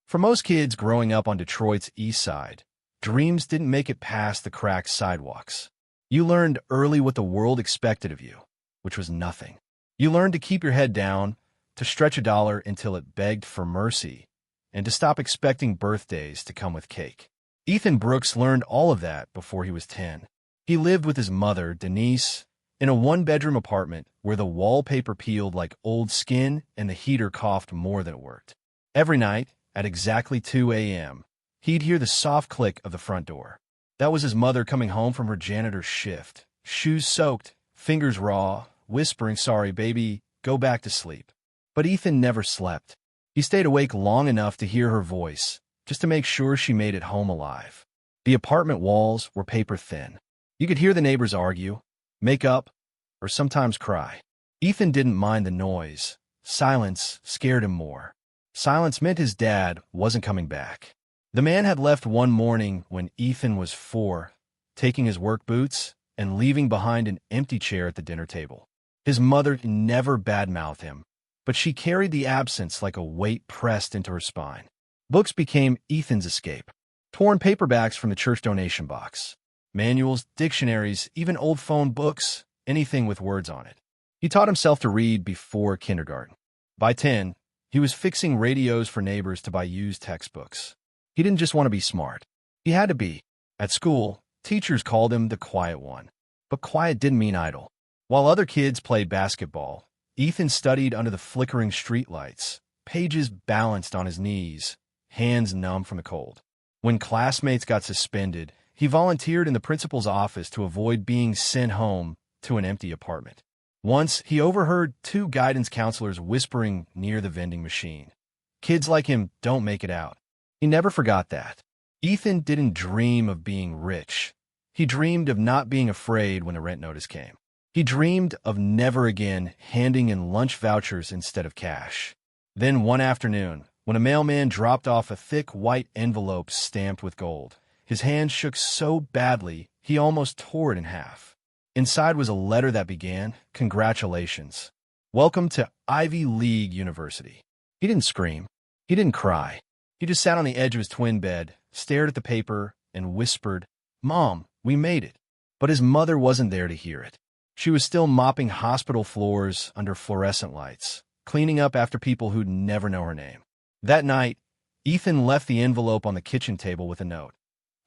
For most kids growing up on Detroit's east side, dreams didn't make it past the cracked sidewalks. You learned early what the world expected of you, which was nothing. You learned to keep your head down, to stretch a dollar until it begged for mercy, and to stop expecting birthdays to come with cake. Ethan Brooks learned all of that before he was 10. He lived with his mother, Denise, in a one-bedroom apartment where the wallpaper peeled like old skin and the heater coughed more than it worked. Every night, at exactly 2 a.m., he'd hear the soft click of the front door. That was his mother coming home from her janitor's shift, shoes soaked, fingers raw, whispering, "Sorry, baby, go back to sleep." But Ethan never slept. He stayed awake long enough to hear her voice, just to make sure she made it home alive. The apartment walls were paper thin. You could hear the neighbors argue, make up, or sometimes cry. Ethan didn't mind the noise. Silence scared him more. Silence meant his dad wasn't coming back. The man had left one morning when Ethan was 4, taking his work boots and leaving behind an empty chair at the dinner table. His mother never badmouthed him, but she carried the absence like a weight pressed into her spine. Books became Ethan's escape. Torn paperbacks from the church donation box. Manuals, dictionaries, even old phone books, anything with words on it. He taught himself to read before kindergarten. By 10, he was fixing radios for neighbors to buy used textbooks. He didn't just want to be smart. He had to be. At school, teachers called him the quiet one. But quiet didn't mean idle. While other kids played basketball, Ethan studied under the flickering streetlights, pages balanced on his knees, hands numb from the cold. When classmates got suspended, he volunteered in the principal's office to avoid being sent home to an empty apartment. Once, he overheard 2 guidance counselors whispering near the vending machine. Kids like him don't make it out. He never forgot that. Ethan didn't dream of being rich. He dreamed of not being afraid when the rent notice came. He dreamed of never again handing in lunch vouchers instead of cash. Then one afternoon, when a mailman dropped off a thick white envelope stamped with gold, his hand shook so badly he almost tore it in half. Inside was a letter that began, "Congratulations. Welcome to Ivy League University." He didn't scream. He didn't cry. He just sat on the edge of his twin bed, stared at the paper, and whispered, "Mom, we made it." But his mother wasn't there to hear it. She was still mopping hospital floors under fluorescent lights, cleaning up after people who'd never know her name. That night, Ethan left the envelope on the kitchen table with a note.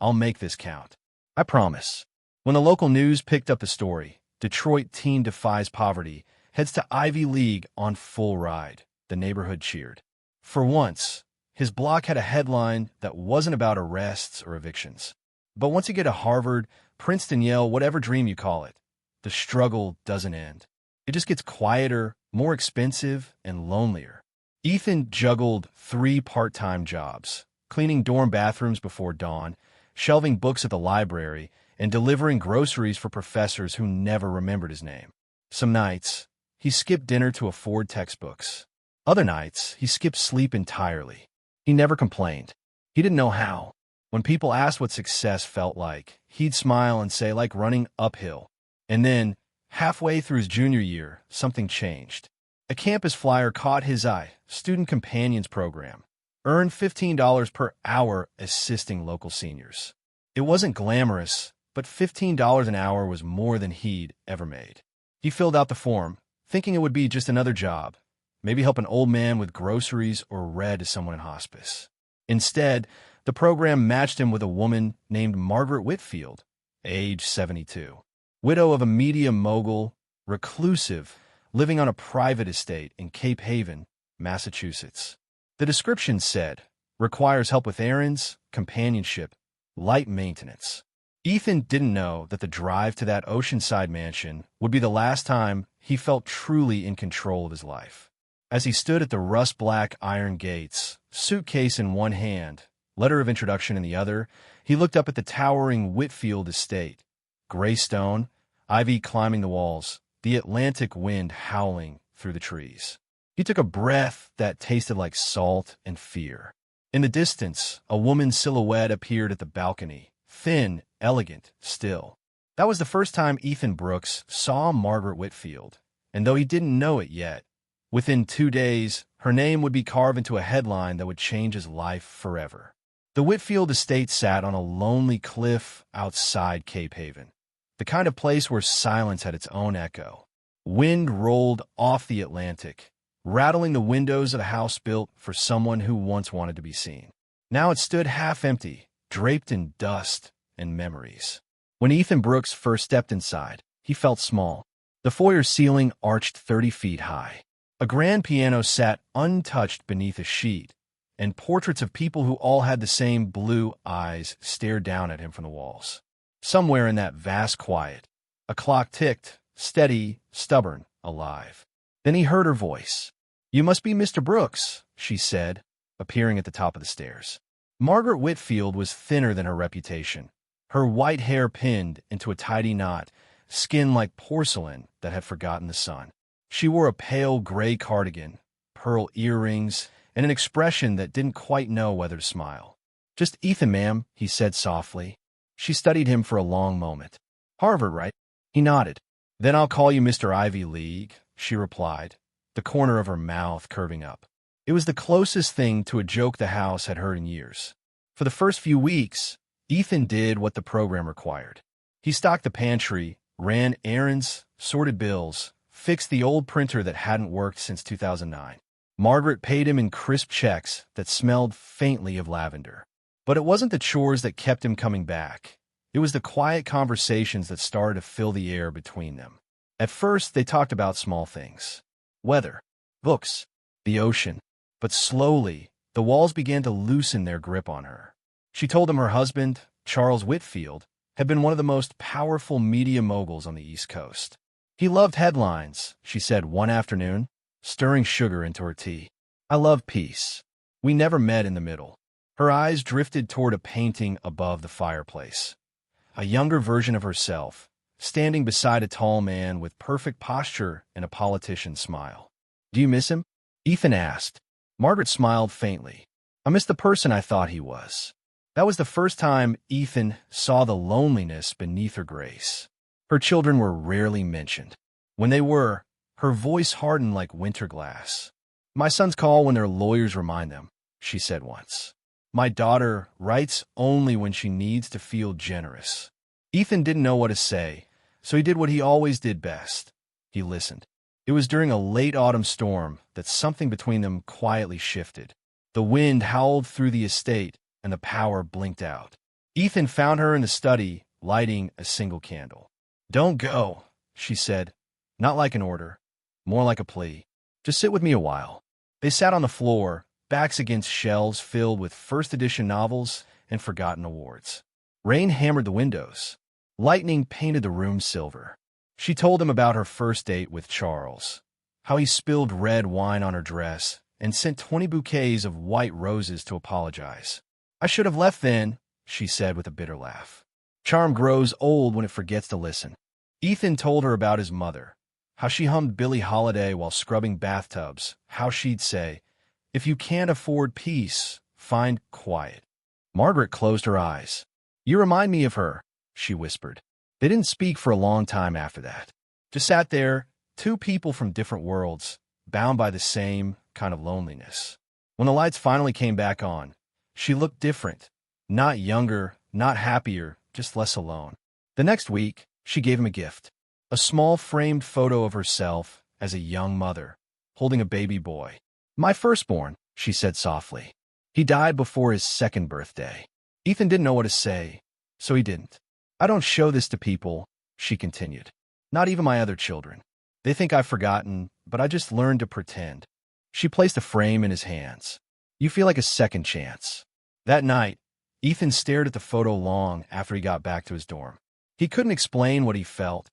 "I'll make this count. I promise." When the local news picked up the story, "Detroit teen defies poverty, heads to Ivy League on full ride," the neighborhood cheered. For once, his block had a headline that wasn't about arrests or evictions. But once you get to Harvard, Princeton, Yale, whatever dream you call it, the struggle doesn't end. It just gets quieter, more expensive, and lonelier. Ethan juggled 3 part-time jobs, cleaning dorm bathrooms before dawn, shelving books at the library, and delivering groceries for professors who never remembered his name. Some nights, he skipped dinner to afford textbooks. Other nights, he skipped sleep entirely. He never complained. He didn't know how. When people asked what success felt like, he'd smile and say, "Like running uphill." And then, halfway through his junior year, something changed. A campus flyer caught his eye, Student Companions Program. Earn $15 per hour assisting local seniors. It wasn't glamorous, but $15 an hour was more than he'd ever made. He filled out the form, thinking it would be just another job, maybe help an old man with groceries or read to someone in hospice. Instead, the program matched him with a woman named Margaret Whitfield, age 72. Widow of a media mogul, reclusive, living on a private estate in Cape Haven, Massachusetts. The description said, requires help with errands, companionship, light maintenance. Ethan didn't know that the drive to that oceanside mansion would be the last time he felt truly in control of his life. As he stood at the rust-black iron gates, suitcase in one hand, letter of introduction in the other, he looked up at the towering Whitfield estate. Gray stone, ivy climbing the walls, the Atlantic wind howling through the trees. He took a breath that tasted like salt and fear. In the distance, a woman's silhouette appeared at the balcony, thin, elegant, still. That was the first time Ethan Brooks saw Margaret Whitfield, and though he didn't know it yet, Within 2 days, her name would be carved into a headline that would change his life forever. The Whitfield estate sat on a lonely cliff outside Cape Haven, the kind of place where silence had its own echo. Wind rolled off the Atlantic, rattling the windows of a house built for someone who once wanted to be seen. Now it stood half empty, draped in dust and memories. When Ethan Brooks first stepped inside, he felt small. The foyer ceiling arched 30 feet high. A grand piano sat untouched beneath a sheet, and portraits of people who all had the same blue eyes stared down at him from the walls. Somewhere in that vast quiet, a clock ticked, steady, stubborn, alive. Then he heard her voice. "You must be Mr. Brooks," she said, appearing at the top of the stairs. Margaret Whitfield was thinner than her reputation, her white hair pinned into a tidy knot, skin like porcelain that had forgotten the sun. She wore a pale gray cardigan, pearl earrings, and an expression that didn't quite know whether to smile. "Just Ethan, ma'am," he said softly. She studied him for a long moment. "Harvard, right?" He nodded. "Then I'll call you Mr. Ivy League," she replied, the corner of her mouth curving up. It was the closest thing to a joke the house had heard in years. For the first few weeks, Ethan did what the program required. He stocked the pantry, ran errands, sorted bills, fixed the old printer that hadn't worked since 2009. Margaret paid him in crisp checks that smelled faintly of lavender. But it wasn't the chores that kept him coming back. It was the quiet conversations that started to fill the air between them. At first, they talked about small things. Weather, books, the ocean. But slowly, the walls began to loosen their grip on her. She told him her husband, Charles Whitfield, had been one of the most powerful media moguls on the East Coast. He loved headlines, she said one afternoon, stirring sugar into her tea. "I love peace. We never met in the middle." Her eyes drifted toward a painting above the fireplace. A younger version of herself, standing beside a tall man with perfect posture and a politician's smile. "Do you miss him?" Ethan asked. Margaret smiled faintly. "I miss the person I thought he was." That was the first time Ethan saw the loneliness beneath her grace. Her children were rarely mentioned. When they were, her voice hardened like winter glass. "My sons call when their lawyers remind them," she said once. "My daughter writes only when she needs to feel generous." Ethan didn't know what to say, so he did what he always did best. He listened. It was during a late autumn storm that something between them quietly shifted. The wind howled through the estate, and the power blinked out. Ethan found her in the study, lighting a single candle. "Don't go," she said, not like an order, more like a plea. "Just sit with me a while." They sat on the floor, backs against shelves filled with first-edition novels and forgotten awards. Rain hammered the windows. Lightning painted the room silver. She told him about her first date with Charles, how he spilled red wine on her dress and sent 20 bouquets of white roses to apologize. "I should have left then," she said with a bitter laugh. Charm grows old when it forgets to listen. Ethan told her about his mother, how she hummed Billie Holiday while scrubbing bathtubs, how she'd say, "If you can't afford peace, find quiet." Margaret closed her eyes. "You remind me of her," she whispered. They didn't speak for a long time after that. Just sat there, two people from different worlds, bound by the same kind of loneliness. When the lights finally came back on, she looked different. Not younger, not happier, just less alone. The next week, she gave him a gift. A small framed photo of herself as a young mother, holding a baby boy. "My firstborn," she said softly. "He died before his second birthday." Ethan didn't know what to say, so he didn't. "I don't show this to people," she continued. "Not even my other children. They think I've forgotten, but I just learned to pretend." She placed a frame in his hands. "You feel like a second chance." That night, Ethan stared at the photo long after he got back to his dorm. He couldn't explain what he felt.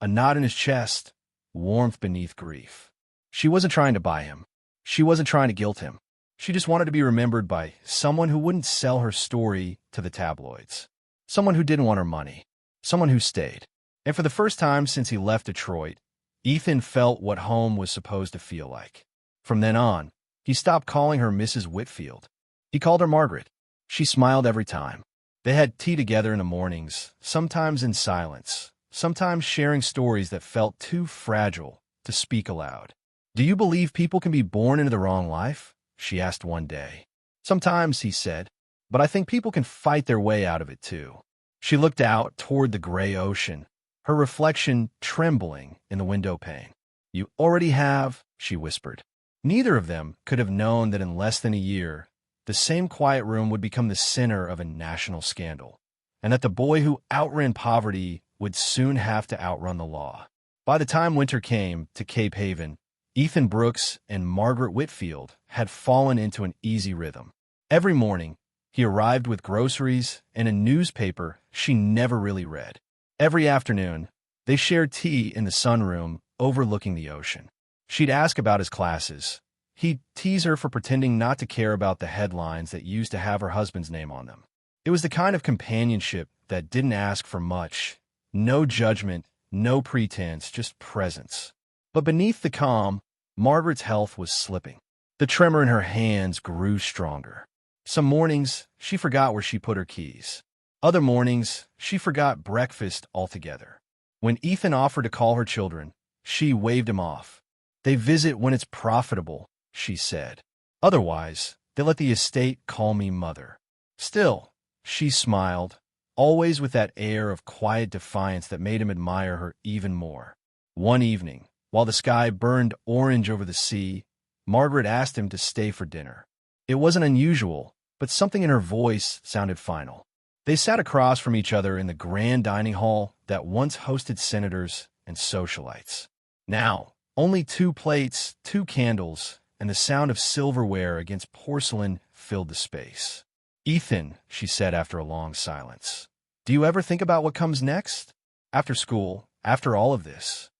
A knot in his chest, warmth beneath grief. She wasn't trying to buy him. She wasn't trying to guilt him. She just wanted to be remembered by someone who wouldn't sell her story to the tabloids. Someone who didn't want her money. Someone who stayed. And for the first time since he left Detroit, Ethan felt what home was supposed to feel like. From then on, he stopped calling her Mrs. Whitfield. He called her Margaret. She smiled every time. They had tea together in the mornings, sometimes in silence, sometimes sharing stories that felt too fragile to speak aloud. "Do you believe people can be born into the wrong life?" she asked one day. "Sometimes," he said, "but I think people can fight their way out of it too." She looked out toward the gray ocean, her reflection trembling in the window pane. "You already have," she whispered. Neither of them could have known that in less than a year, the same quiet room would become the center of a national scandal, and that the boy who outran poverty would soon have to outrun the law. By the time winter came to Cape Haven, Ethan Brooks and Margaret Whitfield had fallen into an easy rhythm. Every morning, he arrived with groceries and a newspaper she never really read. Every afternoon, they shared tea in the sunroom overlooking the ocean. She'd ask about his classes. He'd tease her for pretending not to care about the headlines that used to have her husband's name on them. It was the kind of companionship that didn't ask for much. No judgment, no pretense, just presence. But beneath the calm, Margaret's health was slipping. The tremor in her hands grew stronger. Some mornings, she forgot where she put her keys. Other mornings, she forgot breakfast altogether. When Ethan offered to call her children, she waved him off. "They visit when it's profitable," she said. "Otherwise, they let the estate call me mother." Still, she smiled, always with that air of quiet defiance that made him admire her even more. One evening, while the sky burned orange over the sea, Margaret asked him to stay for dinner. It wasn't unusual, but something in her voice sounded final. They sat across from each other in the grand dining hall that once hosted senators and socialites. Now, only 2 plates, 2 candles, and the sound of silverware against porcelain filled the space. "Ethan," she said after a long silence, "do you ever think about what comes next? After school, after all of this?"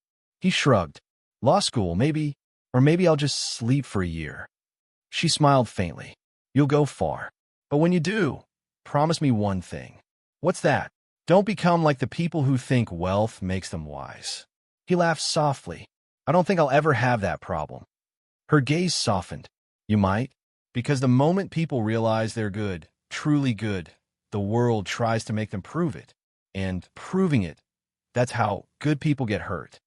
He shrugged. "Law school, maybe, or maybe I'll just sleep for a year." She smiled faintly. "You'll go far. But when you do, promise me one thing." "What's that?" "Don't become like the people who think wealth makes them wise." He laughed softly. "I don't think I'll ever have that problem." Her gaze softened. "You might, because the moment people realize they're good, truly good, the world tries to make them prove it. And proving it, that's how good people get hurt."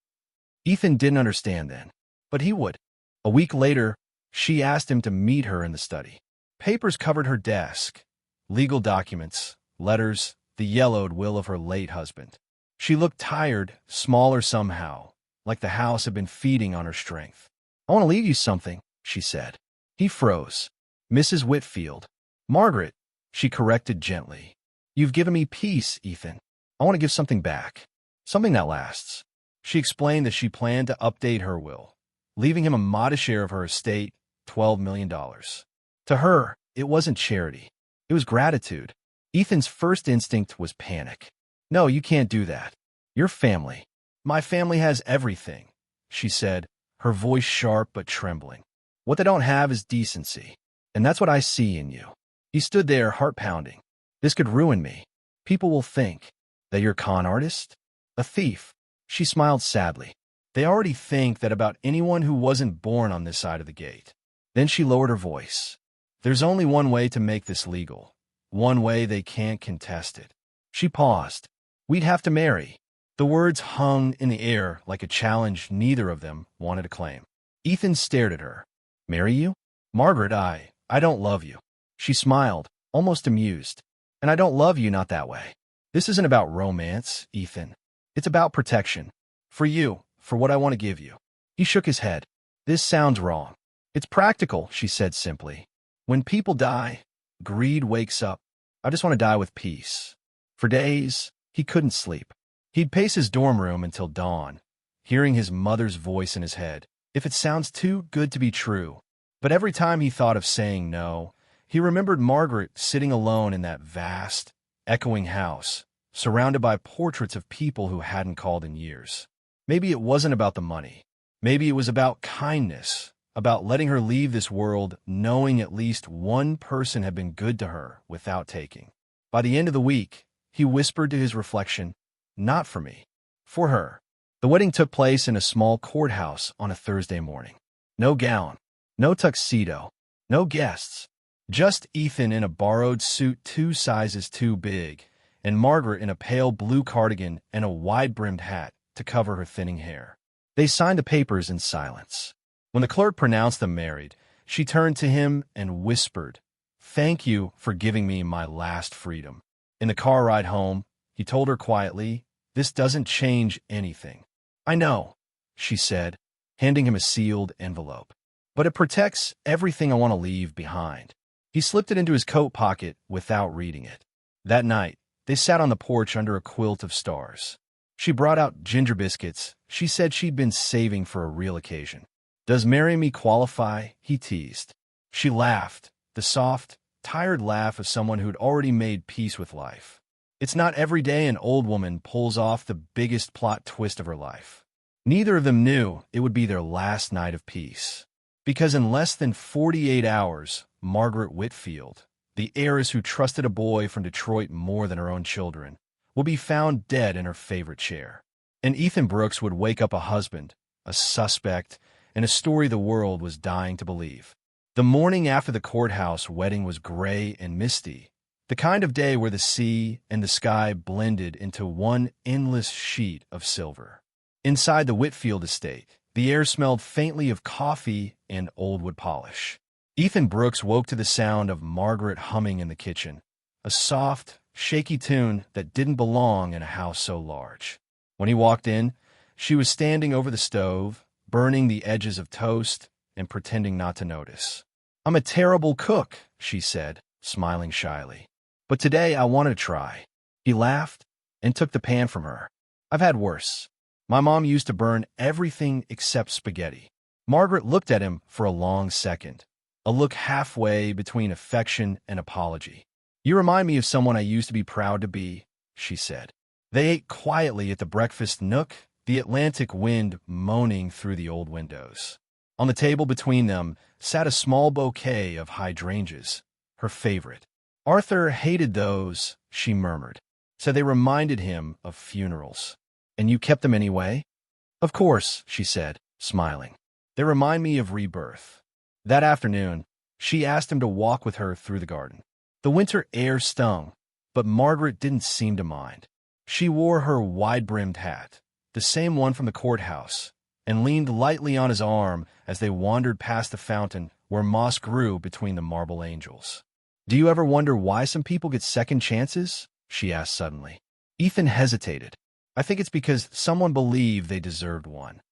Ethan didn't understand then, but he would. A week later, she asked him to meet her in the study. Papers covered her desk, legal documents, letters, the yellowed will of her late husband. She looked tired, smaller somehow, like the house had been feeding on her strength. "I want to leave you something," she said. He froze. "Mrs. Whitfield." "Margaret," she corrected gently. "You've given me peace, Ethan. I want to give something back. Something that lasts." She explained that she planned to update her will, leaving him a modest share of her estate, $12 million. To her, it wasn't charity. It was gratitude. Ethan's first instinct was panic. "No, you can't do that. Your family." "My family has everything," she said, her voice sharp but trembling. "What they don't have is decency. And that's what I see in you." He stood there, heart pounding. "This could ruin me. People will think that you're a con artist, a thief." She smiled sadly. "They already think that about anyone who wasn't born on this side of the gate." Then she lowered her voice. "There's only one way to make this legal. One way they can't contest it." She paused. "We'd have to marry." The words hung in the air like a challenge neither of them wanted to claim. Ethan stared at her. "Marry you?" "Margaret, I don't love you." She smiled, almost amused. "And I don't love you not that way. This isn't about romance, Ethan. It's about protection. For you, for what I want to give you." He shook his head. "This sounds wrong." "It's practical," she said simply. "When people die, greed wakes up. I just want to die with peace." For days, he couldn't sleep. He'd pace his dorm room until dawn, hearing his mother's voice in his head. If it sounds too good to be true. But every time he thought of saying no, he remembered Margaret sitting alone in that vast, echoing house, surrounded by portraits of people who hadn't called in years. Maybe it wasn't about the money. Maybe it was about kindness, about letting her leave this world knowing at least one person had been good to her without taking. By the end of the week, he whispered to his reflection, "Not for me, for her." The wedding took place in a small courthouse on a Thursday morning. No gown, no tuxedo, no guests. Just Ethan in a borrowed suit 2 sizes too big, and Margaret in a pale blue cardigan and a wide-brimmed hat to cover her thinning hair. They signed the papers in silence. When the clerk pronounced them married, she turned to him and whispered, "Thank you for giving me my last freedom." In the car ride home, he told her quietly, "This doesn't change anything." "I know," she said, handing him a sealed envelope. "But it protects everything I want to leave behind." He slipped it into his coat pocket without reading it. That night, they sat on the porch under a quilt of stars. She brought out ginger biscuits she said she'd been saving for a real occasion. "Does marry me qualify?" he teased. She laughed, the soft, tired laugh of someone who'd already made peace with life. It's not every day an old woman pulls off the biggest plot twist of her life. Neither of them knew it would be their last night of peace. Because in less than 48 hours, Margaret Whitfield, the heiress who trusted a boy from Detroit more than her own children, will be found dead in her favorite chair. And Ethan Brooks would wake up a husband, a suspect, and a story the world was dying to believe. The morning after the courthouse wedding was gray and misty, the kind of day where the sea and the sky blended into one endless sheet of silver. Inside the Whitfield estate, the air smelled faintly of coffee and old wood polish. Ethan Brooks woke to the sound of Margaret humming in the kitchen, a soft, shaky tune that didn't belong in a house so large. When he walked in, she was standing over the stove, burning the edges of toast and pretending not to notice. "I'm a terrible cook," she said, smiling shyly. "But today I want to try." He laughed and took the pan from her. "I've had worse. My mom used to burn everything except spaghetti." Margaret looked at him for a long second, a look halfway between affection and apology. "You remind me of someone I used to be proud to be," she said. They ate quietly at the breakfast nook, the Atlantic wind moaning through the old windows. On the table between them sat a small bouquet of hydrangeas, her favorite. "Arthur hated those," she murmured, "so they reminded him of funerals." "And you kept them anyway?" "Of course," she said, smiling. "They remind me of rebirth." That afternoon, she asked him to walk with her through the garden. The winter air stung, but Margaret didn't seem to mind. She wore her wide-brimmed hat, the same one from the courthouse, and leaned lightly on his arm as they wandered past the fountain where moss grew between the marble angels. "Do you ever wonder why some people get second chances?" she asked suddenly. Ethan hesitated. "I think it's because someone believed they deserved one."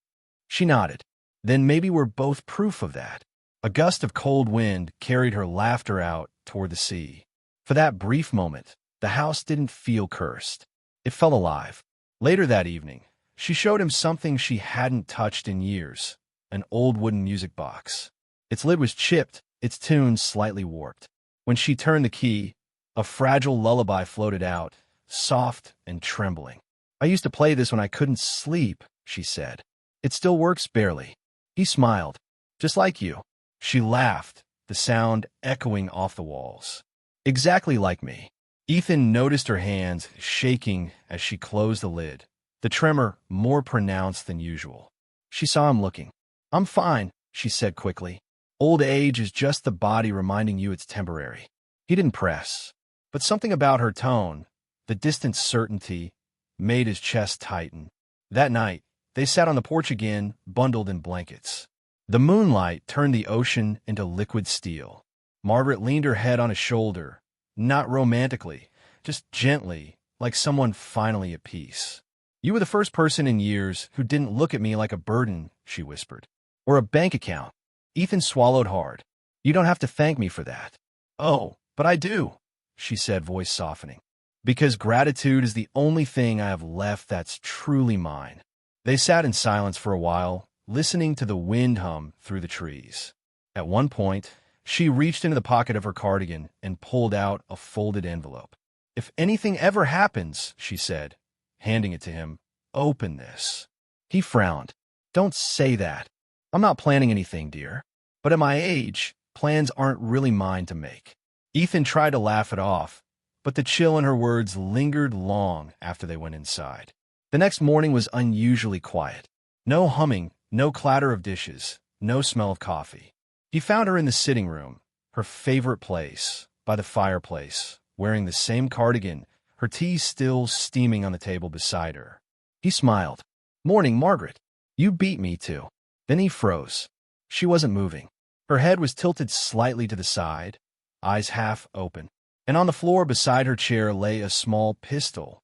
She nodded. "Then maybe we're both proof of that." A gust of cold wind carried her laughter out toward the sea. For that brief moment, the house didn't feel cursed. It felt alive. Later that evening, she showed him something she hadn't touched in years, an old wooden music box. Its lid was chipped, its tunes slightly warped. When she turned the key, a fragile lullaby floated out, soft and trembling. "I used to play this when I couldn't sleep," she said. "It still works barely." He smiled. "Just like you." She laughed, the sound echoing off the walls. "Exactly like me." Ethan noticed her hands shaking as she closed the lid, the tremor more pronounced than usual. She saw him looking. "I'm fine," she said quickly. "Old age is just the body reminding you it's temporary." He didn't press, but something about her tone, the distant certainty, made his chest tighten. That night, they sat on the porch again, bundled in blankets. The moonlight turned the ocean into liquid steel. Margaret leaned her head on his shoulder, not romantically, just gently, like someone finally at peace. "You were the first person in years who didn't look at me like a burden," she whispered. "Or a bank account." Ethan swallowed hard. "You don't have to thank me for that." "Oh, but I do," she said, voice softening. "Because gratitude is the only thing I have left that's truly mine." They sat in silence for a while, listening to the wind hum through the trees. At one point, she reached into the pocket of her cardigan and pulled out a folded envelope. "If anything ever happens," she said, handing it to him, "open this." He frowned. "Don't say that. I'm not planning anything, dear. But at my age, plans aren't really mine to make." Ethan tried to laugh it off, but the chill in her words lingered long after they went inside. The next morning was unusually quiet. No humming, no clatter of dishes, no smell of coffee. He found her in the sitting room, her favorite place, by the fireplace, wearing the same cardigan, her tea still steaming on the table beside her. He smiled. "Morning, Margaret. You beat me, too." Then he froze. She wasn't moving. Her head was tilted slightly to the side, eyes half open. And on the floor beside her chair lay a small pistol,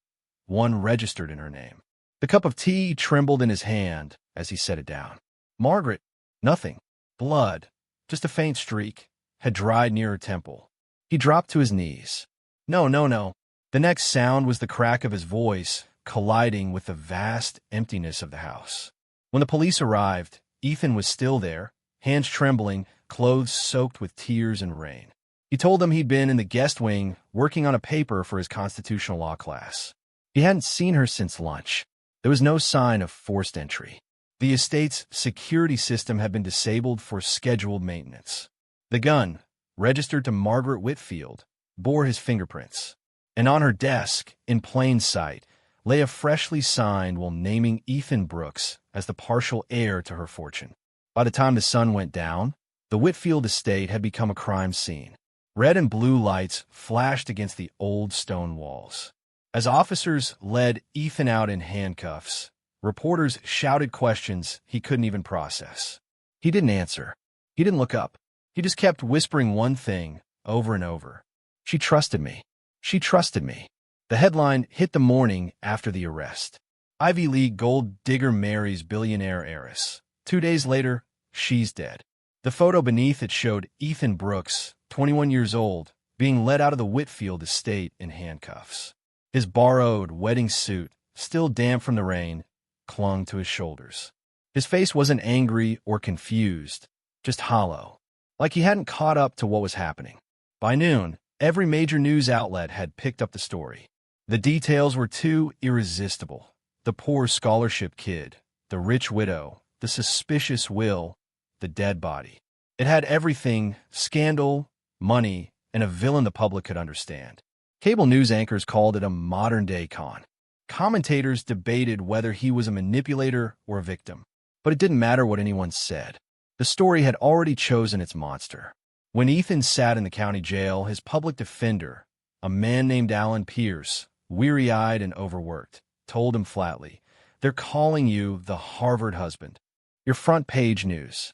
one registered in her name. The cup of tea trembled in his hand as he set it down. Margaret, nothing. Blood, just a faint streak, had dried near her temple. He dropped to his knees. No, no, no. The next sound was the crack of his voice colliding with the vast emptiness of the house. When the police arrived, Ethan was still there, hands trembling, clothes soaked with tears and rain. He told them he'd been in the guest wing working on a paper for his constitutional law class. He hadn't seen her since lunch. There was no sign of forced entry. The estate's security system had been disabled for scheduled maintenance. The gun, registered to Margaret Whitfield, bore his fingerprints. And on her desk, in plain sight, lay a freshly signed will naming Ethan Brooks as the partial heir to her fortune. By the time the sun went down, the Whitfield estate had become a crime scene. Red and blue lights flashed against the old stone walls. As officers led Ethan out in handcuffs, reporters shouted questions he couldn't even process. He didn't answer. He didn't look up. He just kept whispering one thing over and over. She trusted me. She trusted me. The headline hit the morning after the arrest. Ivy League gold digger marries billionaire heiress. 2 days later, she's dead. The photo beneath it showed Ethan Brooks, 21 years old, being led out of the Whitfield estate in handcuffs. His borrowed wedding suit, still damp from the rain, clung to his shoulders. His face wasn't angry or confused, just hollow, like he hadn't caught up to what was happening. By noon, every major news outlet had picked up the story. The details were too irresistible. The poor scholarship kid, the rich widow, the suspicious will, the dead body. It had everything: scandal, money, and a villain the public could understand. Cable news anchors called it a modern-day con. Commentators debated whether he was a manipulator or a victim. But it didn't matter what anyone said. The story had already chosen its monster. When Ethan sat in the county jail, his public defender, a man named Alan Pierce, weary-eyed and overworked, told him flatly, "They're calling you the Harvard husband. Your front-page news."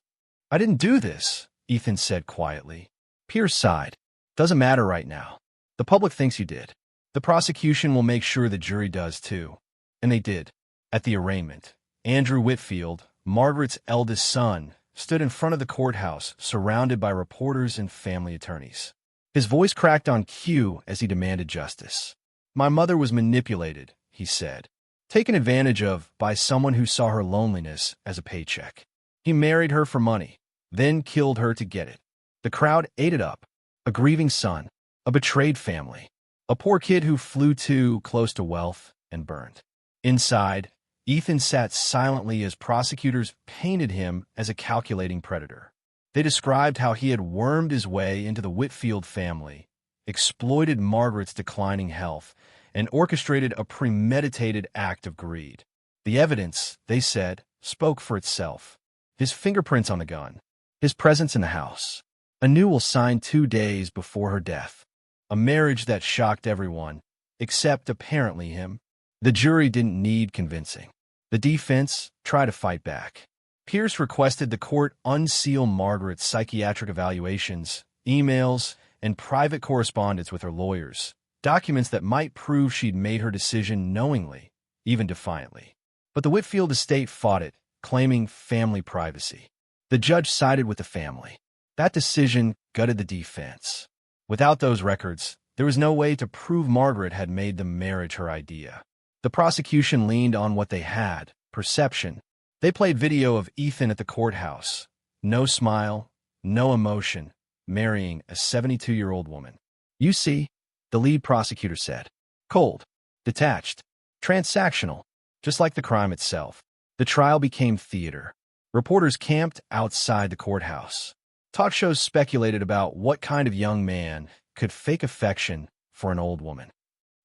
"I didn't do this," Ethan said quietly. Pierce sighed. "Doesn't matter right now. The public thinks you did. The prosecution will make sure the jury does too." And they did. At the arraignment, Andrew Whitfield, Margaret's eldest son, stood in front of the courthouse, surrounded by reporters and family attorneys. His voice cracked on cue as he demanded justice. "My mother was manipulated," he said, "taken advantage of by someone who saw her loneliness as a paycheck. He married her for money, then killed her to get it. The crowd ate it up. A grieving son, a betrayed family, a poor kid who flew too close to wealth and burned." Inside, Ethan sat silently as prosecutors painted him as a calculating predator. They described how he had wormed his way into the Whitfield family, exploited Margaret's declining health, and orchestrated a premeditated act of greed. The evidence, they said, spoke for itself. His fingerprints on the gun, his presence in the house, a new will signed 2 days before her death, a marriage that shocked everyone, except apparently him. The jury didn't need convincing. The defense tried to fight back. Pierce requested the court unseal Margaret's psychiatric evaluations, emails, and private correspondence with her lawyers, documents that might prove she'd made her decision knowingly, even defiantly. But the Whitfield estate fought it, claiming family privacy. The judge sided with the family. That decision gutted the defense. Without those records, there was no way to prove Margaret had made the marriage her idea. The prosecution leaned on what they had: perception. They played video of Ethan at the courthouse. No smile, no emotion, marrying a 72-year-old woman. "You see," the lead prosecutor said. "Cold, detached, transactional, just like the crime itself." The trial became theater. Reporters camped outside the courthouse. Talk shows speculated about what kind of young man could fake affection for an old woman.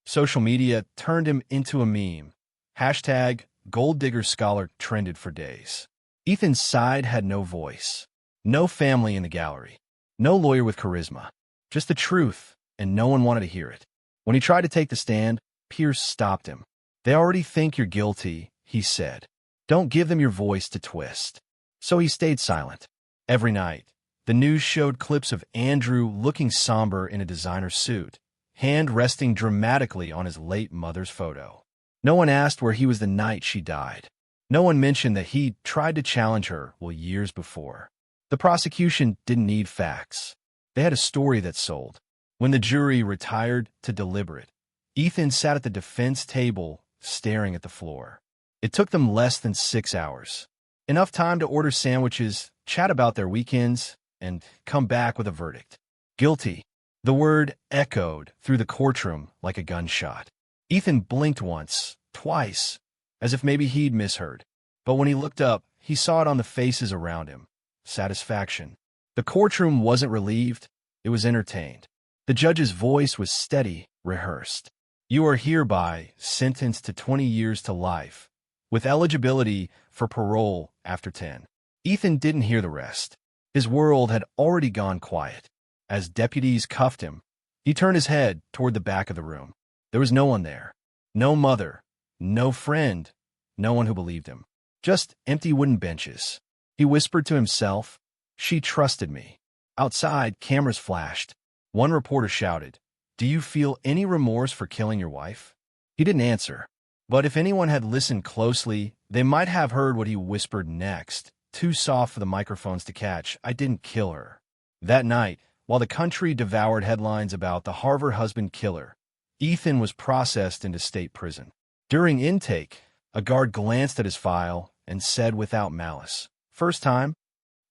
Social media turned him into a meme. Hashtag Gold Digger Scholar trended for days. Ethan's side had no voice, no family in the gallery, no lawyer with charisma, just the truth, and no one wanted to hear it. When he tried to take the stand, Pierce stopped him. "They already think you're guilty," he said. "Don't give them your voice to twist." So he stayed silent. Every night, the news showed clips of Andrew looking somber in a designer suit, hand resting dramatically on his late mother's photo. No one asked where he was the night she died. No one mentioned that he tried to challenge her years before. The prosecution didn't need facts. They had a story that sold. When the jury retired to deliberate, Ethan sat at the defense table, staring at the floor. It took them less than 6 hours. Enough time to order sandwiches, chat about their weekends, and come back with a verdict. Guilty. The word echoed through the courtroom like a gunshot. Ethan blinked once, twice, as if maybe he'd misheard. But when he looked up, he saw it on the faces around him. Satisfaction. The courtroom wasn't relieved, it was entertained. The judge's voice was steady, rehearsed. You are hereby sentenced to 20 years to life, with eligibility for parole after 10. Ethan didn't hear the rest. His world had already gone quiet. As deputies cuffed him, he turned his head toward the back of the room. There was no one there. No mother, no friend, no one who believed him. Just empty wooden benches. He whispered to himself, "She trusted me." Outside, cameras flashed. One reporter shouted, "Do you feel any remorse for killing your wife?" He didn't answer. But if anyone had listened closely, they might have heard what he whispered next, too soft for the microphones to catch. "I didn't kill her." That night, while the country devoured headlines about the Harvard husband killer, Ethan was processed into state prison. During intake, a guard glanced at his file and said without malice, "First time?"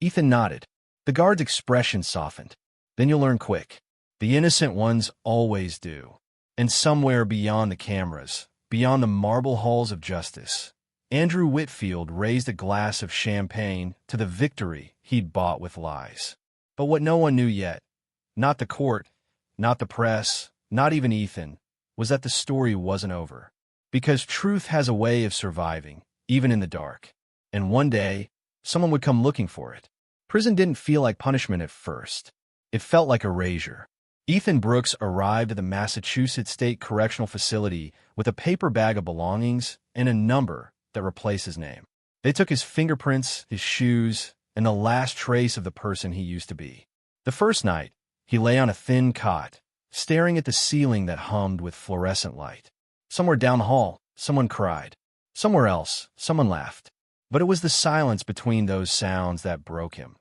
Ethan nodded. The guard's expression softened. "Then you'll learn quick. The innocent ones always do." And somewhere beyond the cameras, beyond the marble halls of justice, Andrew Whitfield raised a glass of champagne to the victory he'd bought with lies. But what no one knew yet, not the court, not the press, not even Ethan, was that the story wasn't over. Because truth has a way of surviving, even in the dark. And one day, someone would come looking for it. Prison didn't feel like punishment at first. It felt like erasure. Ethan Brooks arrived at the Massachusetts State Correctional Facility with a paper bag of belongings and a number that replaced his name. They took his fingerprints, his shoes, and the last trace of the person he used to be. The first night, he lay on a thin cot, staring at the ceiling that hummed with fluorescent light. Somewhere down the hall, someone cried. Somewhere else, someone laughed. But it was the silence between those sounds that broke him.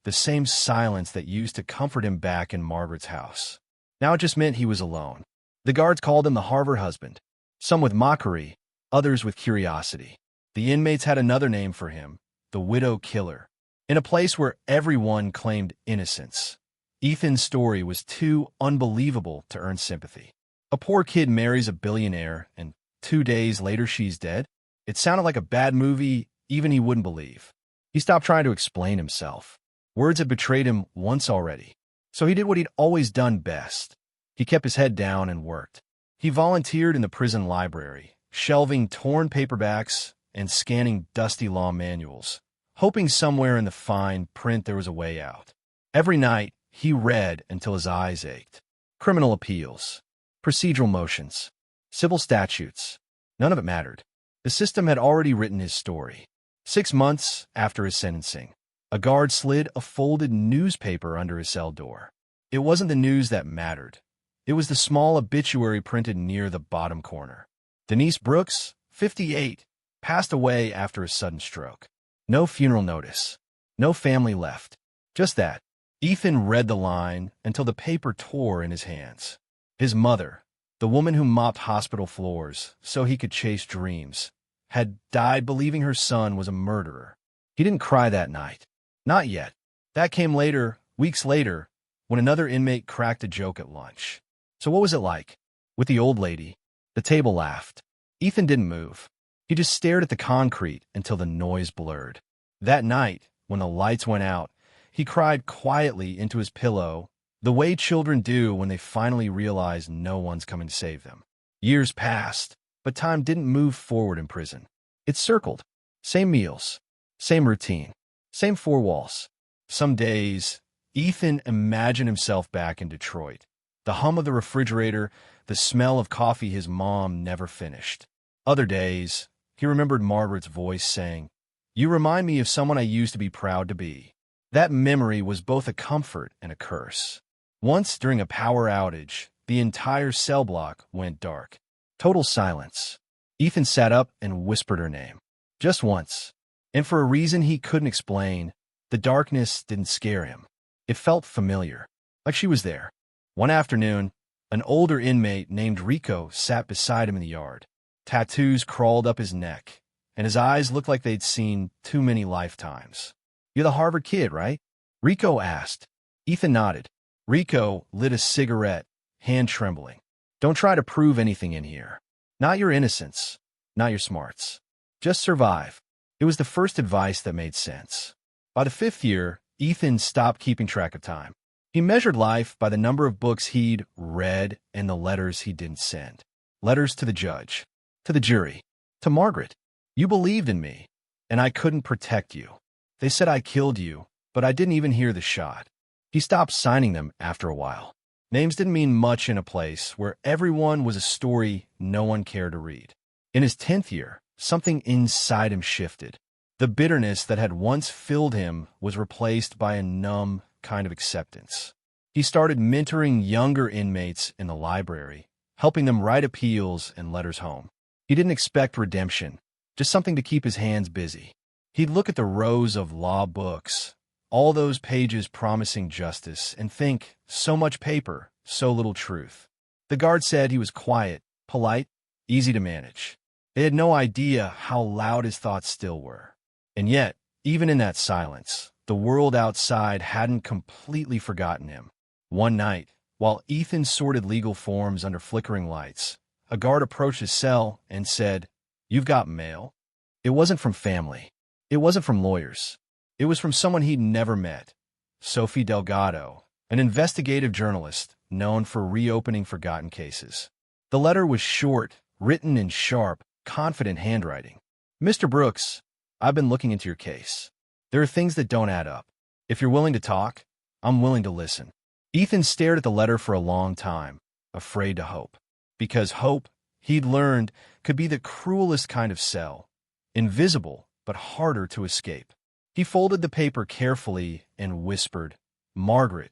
The same silence that used to comfort him back in Margaret's house. Now it just meant he was alone. The guards called him the Harvard husband, some with mockery, others with curiosity. The inmates had another name for him, the widow killer. In a place where everyone claimed innocence, Ethan's story was too unbelievable to earn sympathy. A poor kid marries a billionaire, and 2 days later she's dead? It sounded like a bad movie even he wouldn't believe. He stopped trying to explain himself. Words had betrayed him once already. So he did what he'd always done best. He kept his head down and worked. He volunteered in the prison library, shelving torn paperbacks and scanning dusty law manuals, hoping somewhere in the fine print there was a way out. Every night, he read until his eyes ached. Criminal appeals, procedural motions, civil statutes. None of it mattered. The system had already written his story. 6 months after his sentencing, a guard slid a folded newspaper under his cell door. It wasn't the news that mattered. It was the small obituary printed near the bottom corner. Denise Brooks, 58, passed away after a sudden stroke. No funeral notice. No family left. Just that. Ethan read the line until the paper tore in his hands. His mother, the woman who mopped hospital floors so he could chase dreams, had died believing her son was a murderer. He didn't cry that night. Not yet. That came later, weeks later, when another inmate cracked a joke at lunch. So what was it like? With the old lady, the table laughed. Ethan didn't move. He just stared at the concrete until the noise blurred. That night, when the lights went out, he cried quietly into his pillow, the way children do when they finally realize no one's coming to save them. Years passed, but time didn't move forward in prison. It circled. Same meals, same routine, same four walls. Some days, Ethan imagined himself back in Detroit. The hum of the refrigerator, the smell of coffee his mom never finished. Other days, he remembered Margaret's voice saying, "You remind me of someone I used to be proud to be." That memory was both a comfort and a curse. Once, during a power outage, the entire cell block went dark. Total silence. Ethan sat up and whispered her name. Just once. And for a reason he couldn't explain, the darkness didn't scare him. It felt familiar, like she was there. One afternoon, an older inmate named Rico sat beside him in the yard. Tattoos crawled up his neck, and his eyes looked like they'd seen too many lifetimes. "You're the Harvard kid, right?" Rico asked. Ethan nodded. Rico lit a cigarette, hand trembling. "Don't try to prove anything in here. Not your innocence, not your smarts. Just survive." It was the first advice that made sense. By the 5th year, Ethan stopped keeping track of time. He measured life by the number of books he'd read and the letters he didn't send. Letters to the judge, to the jury, to Margaret. "You believed in me, and I couldn't protect you. They said I killed you, but I didn't even hear the shot." He stopped signing them after a while. Names didn't mean much in a place where everyone was a story no one cared to read. In his 10th year, something inside him shifted. The bitterness that had once filled him was replaced by a numb kind of acceptance. He started mentoring younger inmates in the library, helping them write appeals and letters home. He didn't expect redemption, just something to keep his hands busy. He'd look at the rows of law books, all those pages promising justice, and think, so much paper, so little truth. The guard said he was quiet, polite, easy to manage. They had no idea how loud his thoughts still were. And yet, even in that silence, the world outside hadn't completely forgotten him. One night, while Ethan sorted legal forms under flickering lights, a guard approached his cell and said, "You've got mail." It wasn't from family. It wasn't from lawyers. It was from someone he'd never met, Sophie Delgado, an investigative journalist known for reopening forgotten cases. The letter was short, written in sharp, confident handwriting. "Mr. Brooks, I've been looking into your case. There are things that don't add up. If you're willing to talk, I'm willing to listen." Ethan stared at the letter for a long time, afraid to hope. Because hope, he'd learned, could be the cruelest kind of cell, invisible but harder to escape. He folded the paper carefully and whispered, "Margaret,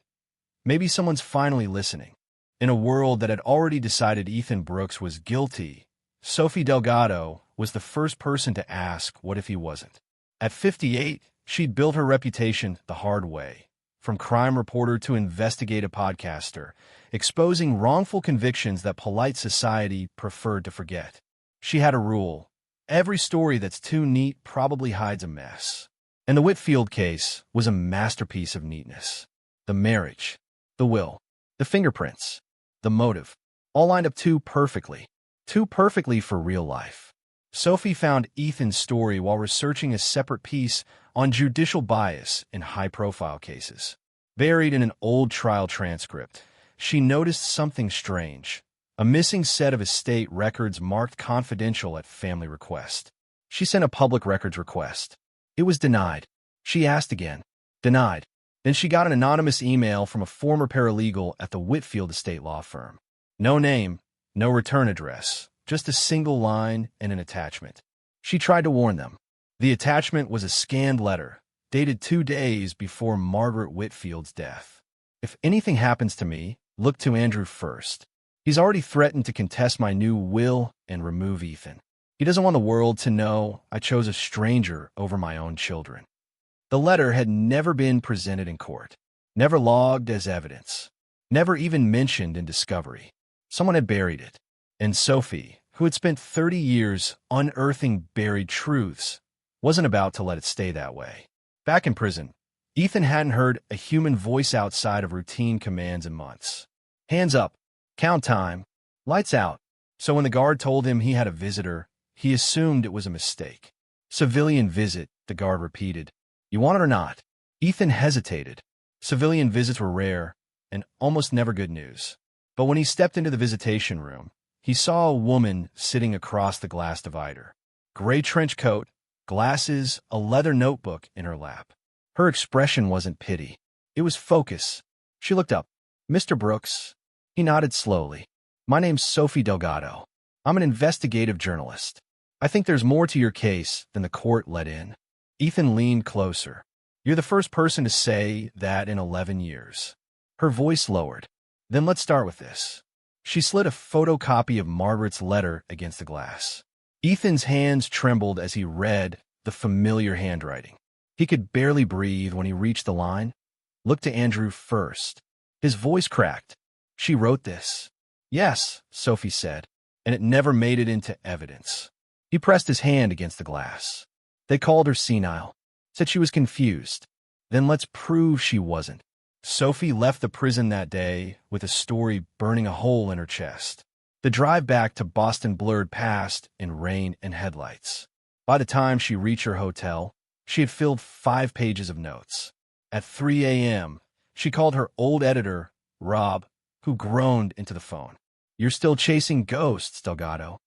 maybe someone's finally listening." In a world that had already decided Ethan Brooks was guilty, Sophie Delgado was the first person to ask what if he wasn't. At 58, she'd built her reputation the hard way, from crime reporter to investigative podcaster, exposing wrongful convictions that polite society preferred to forget. She had a rule: every story that's too neat probably hides a mess. And the Whitfield case was a masterpiece of neatness. The marriage, the will, the fingerprints, the motive, all lined up too perfectly for real life. Sophie found Ethan's story while researching a separate piece on judicial bias in high-profile cases. Buried in an old trial transcript, she noticed something strange: a missing set of estate records marked confidential at family request. She sent a public records request. It was denied. She asked again. Denied. Then she got an anonymous email from a former paralegal at the Whitfield estate law firm. No name, no return address, just a single line and an attachment. She tried to warn them. The attachment was a scanned letter, dated 2 days before Margaret Whitfield's death. "If anything happens to me, look to Andrew first. He's already threatened to contest my new will and remove Ethan. He doesn't want the world to know I chose a stranger over my own children." The letter had never been presented in court, never logged as evidence, never even mentioned in discovery. Someone had buried it. And Sophie, who had spent 30 years unearthing buried truths, wasn't about to let it stay that way. Back in prison, Ethan hadn't heard a human voice outside of routine commands in months. Hands up, count time, lights out. So when the guard told him he had a visitor, he assumed it was a mistake. "Civilian visit," the guard repeated. "You want it or not?" Ethan hesitated. Civilian visits were rare and almost never good news. But when he stepped into the visitation room, he saw a woman sitting across the glass divider. Gray trench coat, glasses, a leather notebook in her lap. Her expression wasn't pity. It was focus. She looked up. "Mr. Brooks?" He nodded slowly. "My name's Sophie Delgado. I'm an investigative journalist. I think there's more to your case than the court let in." Ethan leaned closer. You're the first person to say that in 11 years. Her voice lowered. Then let's start with this. She slid a photocopy of Margaret's letter against the glass. Ethan's hands trembled as he read the familiar handwriting. He could barely breathe when he reached the line. Look to Andrew first. His voice cracked. She wrote this. Yes, Sophie said, and it never made it into evidence. He pressed his hand against the glass. They called her senile, said she was confused. Then let's prove she wasn't. Sophie left the prison that day with a story burning a hole in her chest. The drive back to Boston blurred past in rain and headlights. By the time she reached her hotel, she had filled 5 pages of notes. At 3 a.m., she called her old editor, Rob, who groaned into the phone. You're still chasing ghosts, Delgado.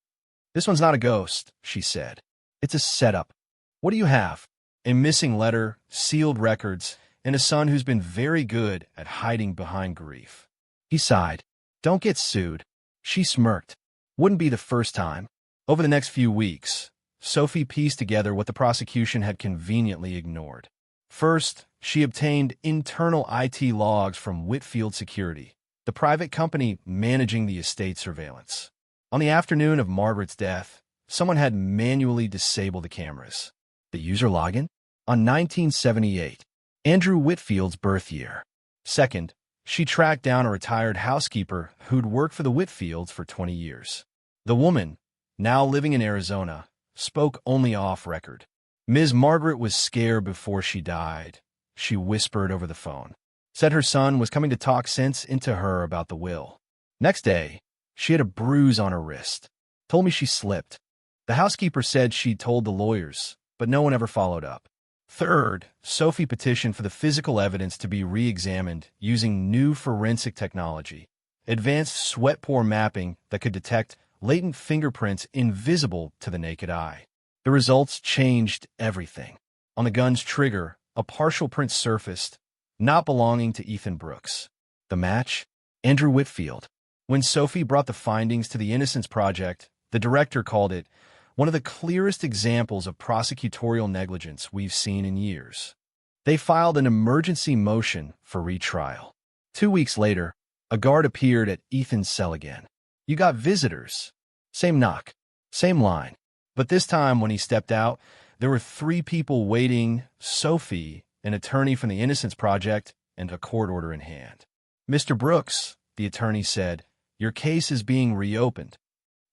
This one's not a ghost, she said. It's a setup. What do you have? A missing letter, sealed records, and a son who's been very good at hiding behind grief. He sighed. Don't get sued. She smirked. Wouldn't be the first time. Over the next few weeks, Sophie pieced together what the prosecution had conveniently ignored. First, she obtained internal IT logs from Whitfield Security, the private company managing the estate surveillance. On the afternoon of Margaret's death, someone had manually disabled the cameras. The user login? On 1978, Andrew Whitfield's birth year. Second, she tracked down a retired housekeeper who'd worked for the Whitfields for 20 years. The woman, now living in Arizona, spoke only off record. Ms. Margaret was scared before she died, she whispered over the phone. Said her son was coming to talk sense into her about the will. Next day, she had a bruise on her wrist. Told me she slipped. The housekeeper said she'd told the lawyers, but no one ever followed up. Third, Sophie petitioned for the physical evidence to be re-examined using new forensic technology, advanced sweat pore mapping that could detect latent fingerprints invisible to the naked eye. The results changed everything. On the gun's trigger, a partial print surfaced, not belonging to Ethan Brooks. The match? Andrew Whitfield. When Sophie brought the findings to the Innocence Project, the director called it one of the clearest examples of prosecutorial negligence we've seen in years. They filed an emergency motion for retrial. 2 weeks later, a guard appeared at Ethan's cell again. You got visitors. Same knock, same line. But this time when he stepped out, there were 3 people waiting, Sophie, an attorney from the Innocence Project, and a court order in hand. Mr. Brooks, the attorney said, your case is being reopened.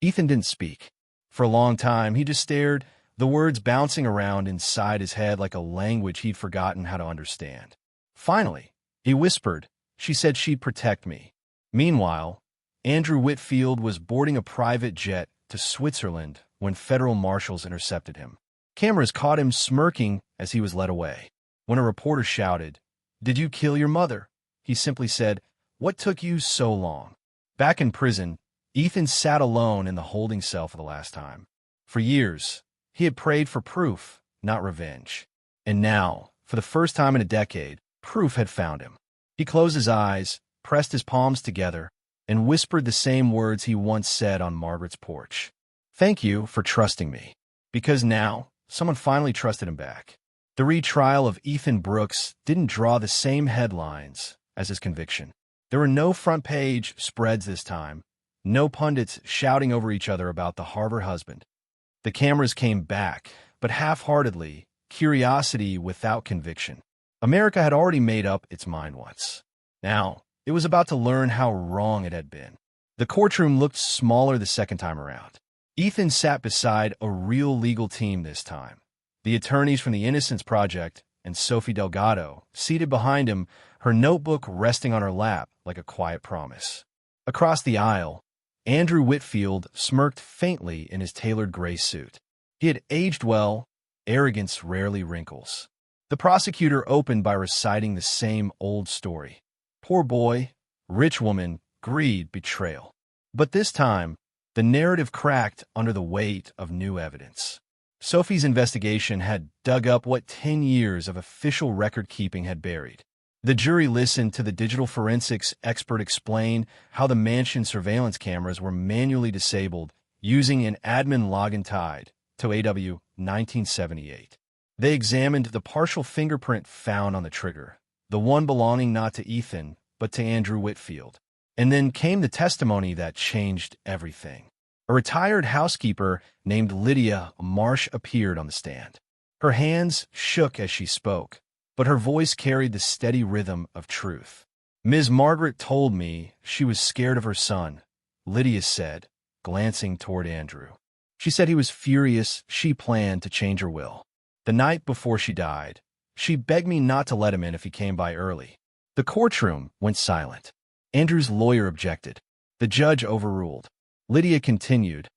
Ethan didn't speak. For a long time, he just stared, the words bouncing around inside his head like a language he'd forgotten how to understand. Finally, he whispered, she said she'd protect me. Meanwhile, Andrew Whitfield was boarding a private jet to Switzerland when federal marshals intercepted him. Cameras caught him smirking as he was led away. When a reporter shouted, "Did you kill your mother?" he simply said, "What took you so long?" Back in prison, Ethan sat alone in the holding cell for the last time. For years, he had prayed for proof, not revenge. And now, for the first time in a decade, proof had found him. He closed his eyes, pressed his palms together, and whispered the same words he once said on Margaret's porch. Thank you for trusting me. Because now, someone finally trusted him back. The retrial of Ethan Brooks didn't draw the same headlines as his conviction. There were no front-page spreads this time, no pundits shouting over each other about the Harvard husband. The cameras came back, but half-heartedly, curiosity without conviction. America had already made up its mind once. Now, it was about to learn how wrong it had been. The courtroom looked smaller the second time around. Ethan sat beside a real legal team this time. The attorneys from the Innocence Project and Sophie Delgado, seated behind him, her notebook resting on her lap like a quiet promise. Across the aisle, Andrew Whitfield smirked faintly in his tailored gray suit. He had aged well, arrogance rarely wrinkles. The prosecutor opened by reciting the same old story. Poor boy, rich woman, greed, betrayal. But this time, the narrative cracked under the weight of new evidence. Sophie's investigation had dug up what 10 years of official record-keeping had buried. The jury listened to the digital forensics expert explain how the mansion surveillance cameras were manually disabled using an admin login tied to AW 1978. They examined the partial fingerprint found on the trigger, the one belonging not to Ethan, but to Andrew Whitfield. And then came the testimony that changed everything. A retired housekeeper named Lydia Marsh appeared on the stand. Her hands shook as she spoke, but her voice carried the steady rhythm of truth. Ms. Margaret told me she was scared of her son, Lydia said, glancing toward Andrew. She said he was furious. She planned to change her will. The night before she died, she begged me not to let him in if he came by early. The courtroom went silent. Andrew's lawyer objected. The judge overruled. Lydia continued,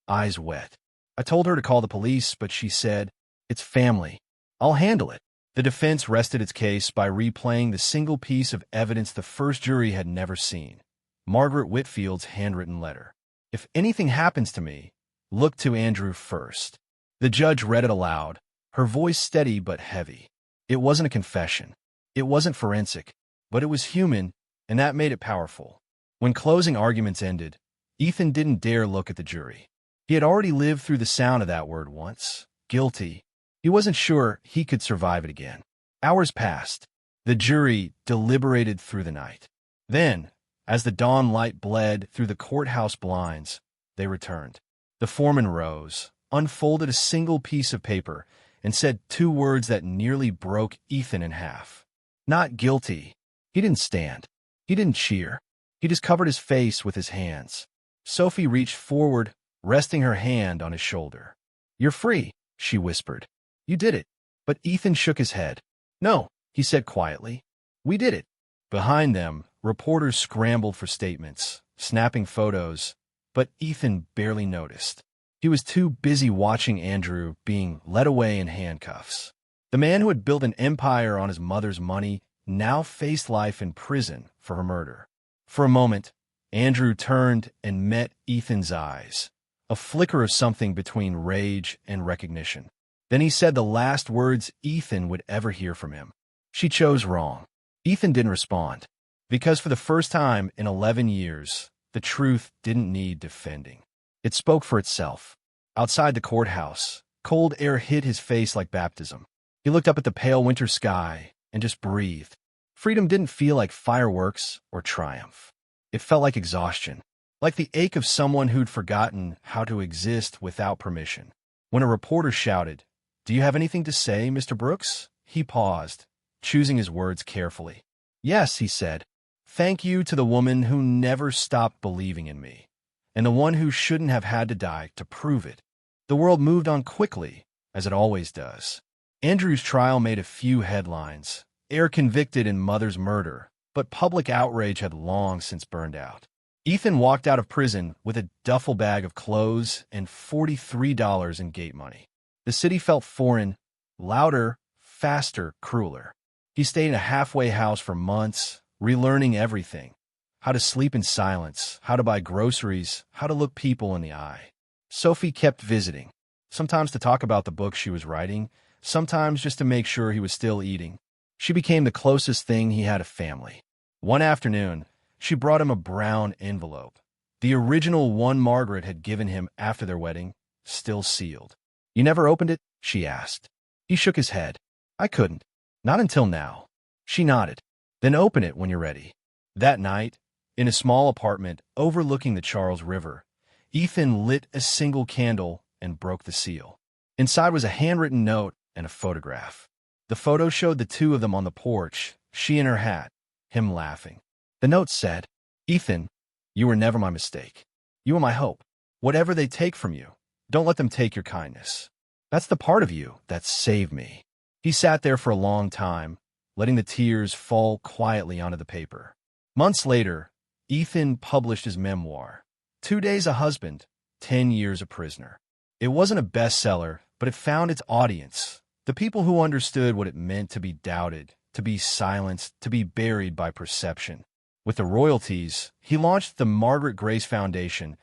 eyes wet. I told her to call the police, but she said, "It's family. I'll handle it." The defense rested its case by replaying the single piece of evidence the first jury had never seen, Margaret Whitfield's handwritten letter. "If anything happens to me, look to Andrew first." The judge read it aloud, her voice steady but heavy. It wasn't a confession. It wasn't forensic, but it was human, and that made it powerful. When closing arguments ended, Ethan didn't dare look at the jury. He had already lived through the sound of that word once, guilty. He wasn't sure he could survive it again. Hours passed. The jury deliberated through the night. Then, as the dawn light bled through the courthouse blinds, they returned. The foreman rose, unfolded a single piece of paper, and said two words that nearly broke Ethan in half. Not guilty. He didn't stand. He didn't cheer. He just covered his face with his hands. Sophie reached forward, resting her hand on his shoulder. "You're free," she whispered. "You did it." But Ethan shook his head. "No," he said quietly. "We did it." Behind them, reporters scrambled for statements, snapping photos, but Ethan barely noticed. He was too busy watching Andrew being led away in handcuffs. The man who had built an empire on his mother's money now faced life in prison for her murder. For a moment, Andrew turned and met Ethan's eyes, a flicker of something between rage and recognition. Then he said the last words Ethan would ever hear from him. "She chose wrong." Ethan didn't respond, because for the first time in 11 years, the truth didn't need defending. It spoke for itself. Outside the courthouse, cold air hit his face like baptism. He looked up at the pale winter sky and just breathed. Freedom didn't feel like fireworks or triumph. It felt like exhaustion, like the ache of someone who'd forgotten how to exist without permission. When a reporter shouted, "Do you have anything to say, Mr. Brooks?" he paused, choosing his words carefully. "Yes," he said. "Thank you to the woman who never stopped believing in me, and the one who shouldn't have had to die to prove it." The world moved on quickly, as it always does. Andrew's trial made a few headlines. Heir convicted in mother's murder, but public outrage had long since burned out. Ethan walked out of prison with a duffel bag of clothes and $43 in gate money. The city felt foreign, louder, faster, crueler. He stayed in a halfway house for months, relearning everything. How to sleep in silence, how to buy groceries, how to look people in the eye. Sophie kept visiting, sometimes to talk about the book she was writing, sometimes just to make sure he was still eating. She became the closest thing he had to family. One afternoon, she brought him a brown envelope, the original one Margaret had given him after their wedding, still sealed. "You never opened it?" she asked. He shook his head. "I couldn't. Not until now." She nodded. "Then open it when you're ready." That night, in a small apartment overlooking the Charles River, Ethan lit a single candle and broke the seal. Inside was a handwritten note and a photograph. The photo showed the two of them on the porch, she in her hat, him laughing. The note said, "Ethan, you were never my mistake. You were my hope. Whatever they take from you, don't let them take your kindness. That's the part of you that saved me." He sat there for a long time, letting the tears fall quietly onto the paper. Months later, Ethan published his memoir, 2 Days a Husband, 10 Years a Prisoner. It wasn't a bestseller, but it found its audience, the people who understood what it meant to be doubted, to be silenced, to be buried by perception. With the royalties, he launched the Margaret Grace Foundation,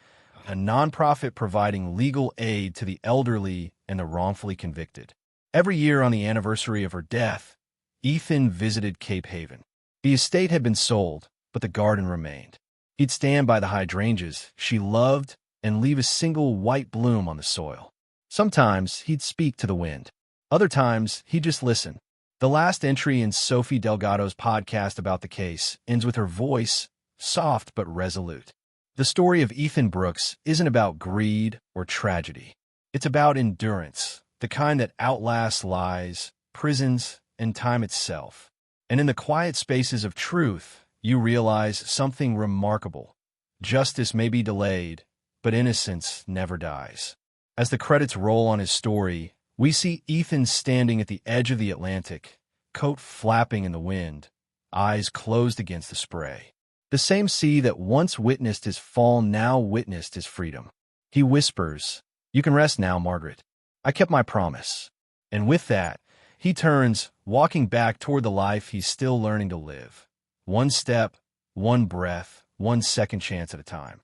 a nonprofit providing legal aid to the elderly and the wrongfully convicted. Every year on the anniversary of her death, Ethan visited Cape Haven. The estate had been sold, but the garden remained. He'd stand by the hydrangeas she loved and leave a single white bloom on the soil. Sometimes he'd speak to the wind. Other times, he'd just listen. The last entry in Sophie Delgado's podcast about the case ends with her voice, soft but resolute. The story of Ethan Brooks isn't about greed or tragedy. It's about endurance, the kind that outlasts lies, prisons, and time itself. And in the quiet spaces of truth, you realize something remarkable. Justice may be delayed, but innocence never dies. As the credits roll on his story, we see Ethan standing at the edge of the Atlantic, coat flapping in the wind, eyes closed against the spray. The same sea that once witnessed his fall now witnessed his freedom. He whispers, "You can rest now, Margaret. I kept my promise." And with that, he turns, walking back toward the life he's still learning to live. One step, one breath, one second chance at a time.